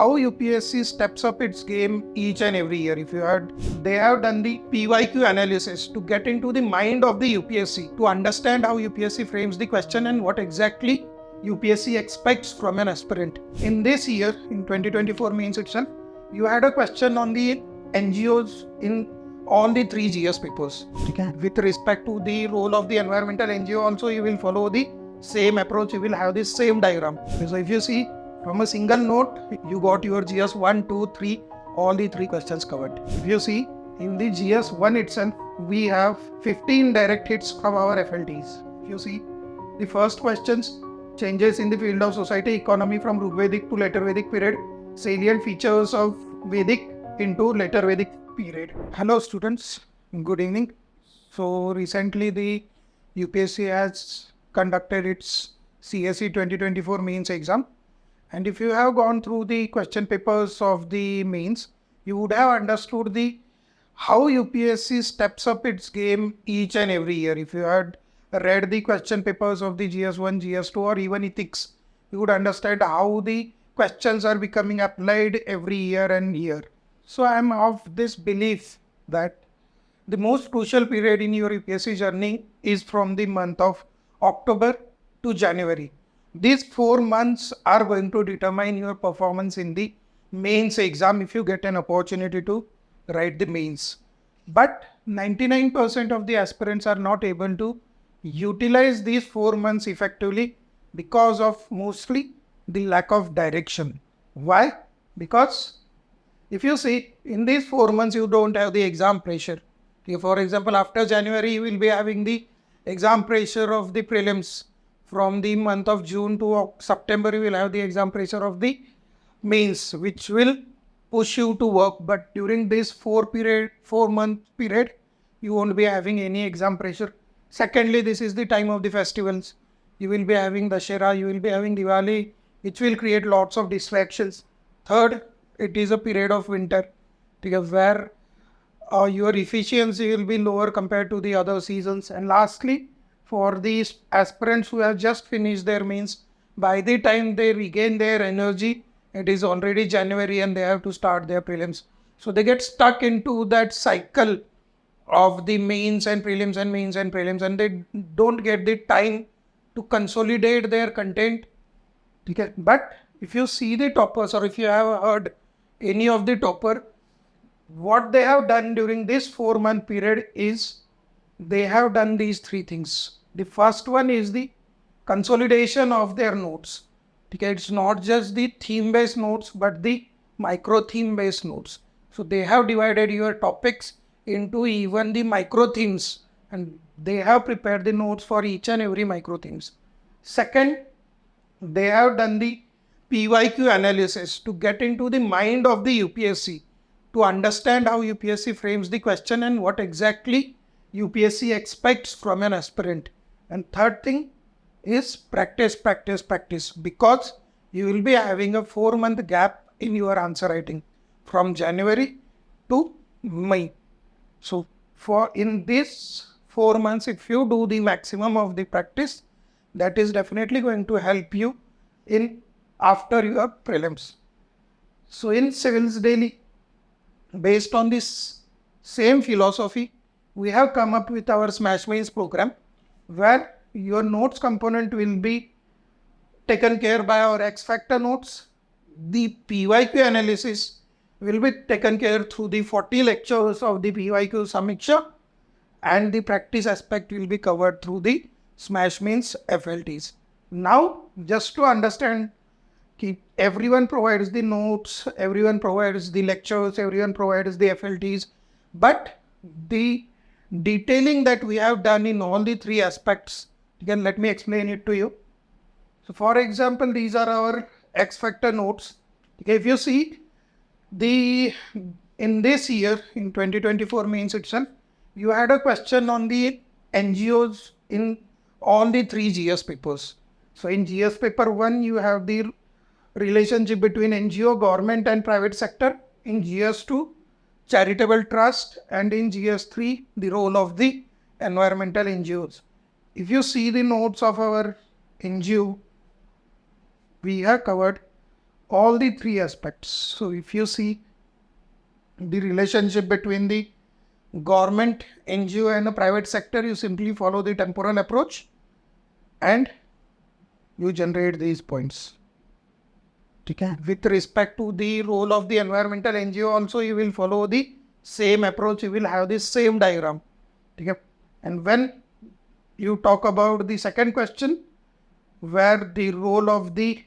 how UPSC steps up its game each and every year. If you heard, they have done the PYQ analysis to get into the mind of the UPSC, to understand how UPSC frames the question and what exactly UPSC expects from an aspirant. In this year, in 2024 mains itself, you had a question on the NGOs in all the three GS papers. Okay. With respect to the role of the environmental NGO also, you will follow the same approach, you will have the same diagram. So if you see, from a single note, you got your GS 1, 2, 3, all the three questions covered. If you see, in the GS 1 itself, we have 15 direct hits from our FLTs. If you see, the first questions, changes in the field of society economy from Rigvedic to later Vedic period, salient features of Vedic into later Vedic period. Hello students, good evening. So recently the UPSC has conducted its CSE 2024 mains exam. And if you have gone through the question papers of the mains, you would have understood how UPSC steps up its game each and every year. If you had read the question papers of the GS1, GS2 or even ethics, you would understand how the questions are becoming applied every year and year. So I am of this belief that the most crucial period in your UPSC journey is from the month of October to January. These 4 months are going to determine your performance in the mains exam if you get an opportunity to write the mains. But 99% of the aspirants are not able to utilize these 4 months effectively because of mostly the lack of direction. Why? Because if you see, in these 4 months you don't have the exam pressure. For example, after January you will be having the exam pressure of the prelims. From the month of June to September, you will have the exam pressure of the mains, which will push you to work. But during this 4-month period, you won't be having any exam pressure. Secondly, this is the time of the festivals. You will be having Dussehra, you will be having Diwali, which will create lots of distractions. Third, it is a period of winter, where your efficiency will be lower compared to the other seasons. And lastly, for these aspirants who have just finished their mains, by the time they regain their energy, it is already January and they have to start their prelims. So they get stuck into that cycle of the mains and prelims and mains and prelims, and they don't get the time to consolidate their content. Okay. But if you see the toppers, or if you have heard any of the topper, what they have done during this 4-month period is they have done these 3 things. The first one is the consolidation of their notes. Okay, it's not just the theme-based notes, but the micro-theme-based notes. So they have divided your topics into even the micro-themes, and they have prepared the notes for each and every micro-themes. Second, they have done the PYQ analysis to get into the mind of the UPSC, to understand how UPSC frames the question and what exactly UPSC expects from an aspirant. And third thing is practice, because you will be having a 4-month gap in your answer writing from January to May. So in this 4 months, if you do the maximum of the practice, that is definitely going to help you after your prelims. So in Civilsdaily, based on this same philosophy, we have come up with our Smash Mains program, where your notes component will be taken care by our X Factor notes. The PYQ analysis will be taken care through the 40 lectures of the PYQ Samiksha, and the practice aspect will be covered through the Smash Mains FLTs. Now, just to understand, everyone provides the notes, everyone provides the lectures, everyone provides the FLTs, but the detailing that we have done in all the 3 aspects, again let me explain it to you. So for example, these are our X Factor notes. Okay, if you see, in this year, in 2024 mains itself, you had a question on the NGOs in all the 3 GS papers. So in GS paper 1, you have the relationship between NGO, government and private sector. In GS2, charitable trust, and in GS3, the role of the environmental NGOs. If you see the notes of our NGO, we have covered all the three aspects. So if you see the relationship between the government, NGO and the private sector, you simply follow the temporal approach and you generate these points. Okay. With respect to the role of the environmental NGO also, you will follow the same approach, you will have the same diagram. Okay. And when you talk about the second question, where the role of the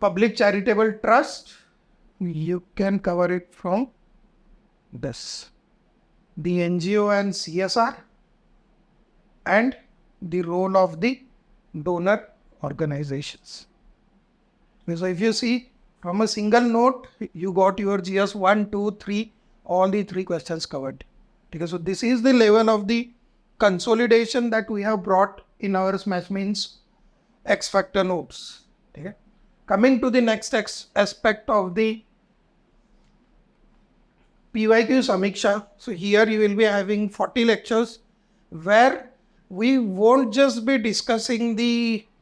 public charitable trust, you can cover it from this. The NGO and CSR and the role of the donor organizations. So if you see from a single note, you got your GS 1, 2, 3, all the three questions covered. Okay, so this is the level of the consolidation that we have brought in our Smash Mains X Factor notes. Okay. Coming to the next aspect of the PYQ Samiksha. So here you will be having 40 lectures where we won't just be discussing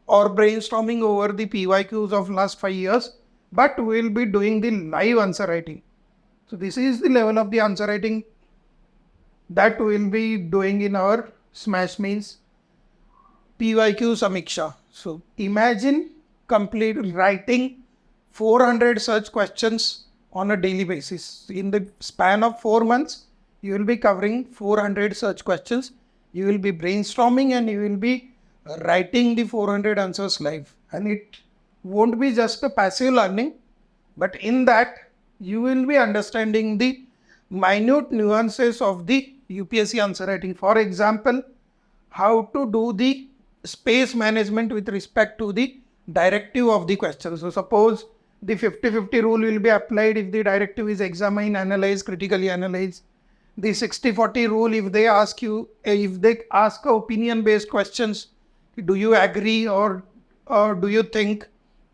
or brainstorming over the PYQs of last 5 years, but we will be doing the live answer writing. So this is the level of the answer writing that we will be doing in our Smash Mains PYQ Samiksha. So imagine writing 400 such questions on a daily basis. In the span of 4 months, you will be covering 400 such questions. You will be brainstorming and you will be writing the 400 answers live. And it won't be just a passive learning, but in that you will be understanding the minute nuances of the UPSC answer writing. For example, how to do the space management with respect to the directive of the question. So suppose the 50-50 rule will be applied if the directive is examine, analyze, critically analyze. The 60-40 rule, if they ask opinion based questions, do you agree or do you think?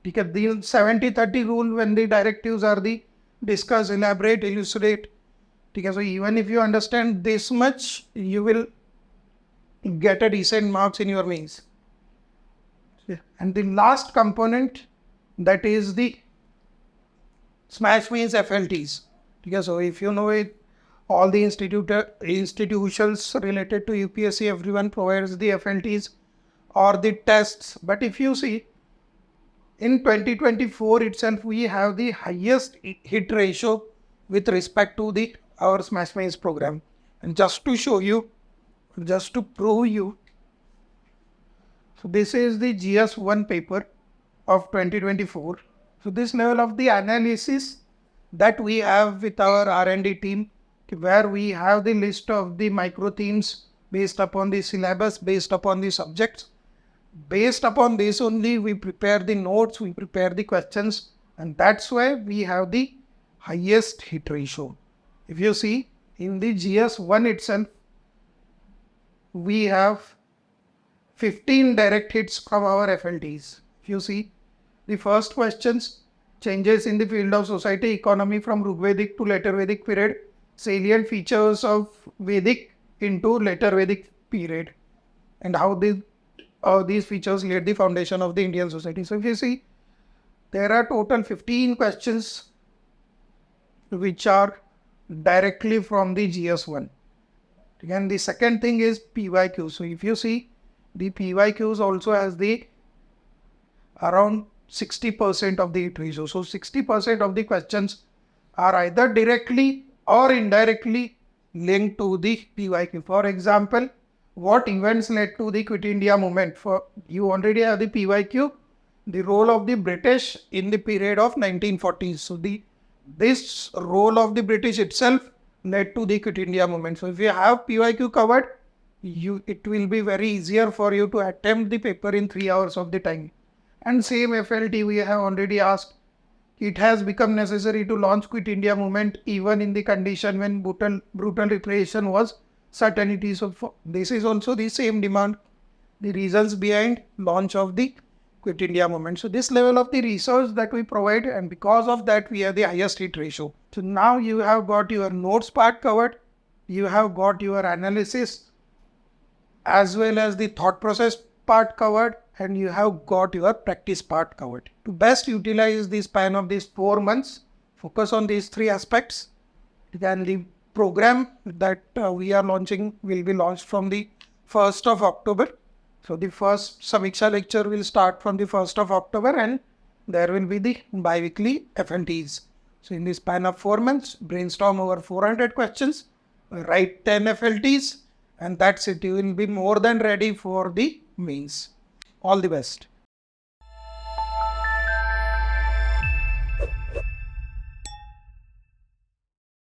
Because the 70-30 rule, when the directives are the discuss, elaborate, elucidate. So even if you understand this much, you will get a decent marks in your mains. And the last component, that is the Smash Mains FLTs. So if you know it, all the institutions related to UPSC, everyone provides the FLTs or the tests. But if you see, in 2024 itself, we have the highest hit ratio with respect to our Smash Mains program. And just to show you, just to prove you, so this is the GS1 paper of 2024. So this level of the analysis that we have with our R&D team, where we have the list of the micro themes based upon the syllabus, based upon the subjects. Based upon this only, we prepare the notes, we prepare the questions, and that's why we have the highest hit ratio. If you see, in the GS1 itself, we have 15 direct hits from our FLTs. If you see, the first questions, changes in the field of society, economy from Rigvedic to later Vedic period, salient features of Vedic into later Vedic period, and how these features laid the foundation of the Indian society. So if you see, there are total 15 questions which are directly from the GS1. Again, the second thing is PYQ. So if you see, the PYQs also has the around 60% of the hit ratio. So 60% of the questions are either directly or indirectly linked to the PYQ. For example, what events led to the Quit India movement? You already have the PYQ, the role of the British in the period of 1940s. So this role of the British itself led to the Quit India movement. So if you have PYQ covered, it will be very easier for you to attempt the paper in 3 hours of the time. And same FLT we have already asked. It has become necessary to launch Quit India movement even in the condition when brutal repression was certainty. So this is also the same demand, the reasons behind launch of the Quit India movement. So this level of the research that we provide, and because of that we have the highest hit ratio. So now you have got your notes part covered, you have got your analysis as well as the thought process part covered, and you have got your practice part covered. To best utilize the span of these 4 months, focus on these 3 aspects. Then the program that we are launching will be launched from the 1st of October. So the first Samiksha lecture will start from the 1st of October, and there will be the bi-weekly FLTs. So in the span of 4 months, brainstorm over 400 questions, write 10 FLTs, and that's it. You will be more than ready for the mains. All the best.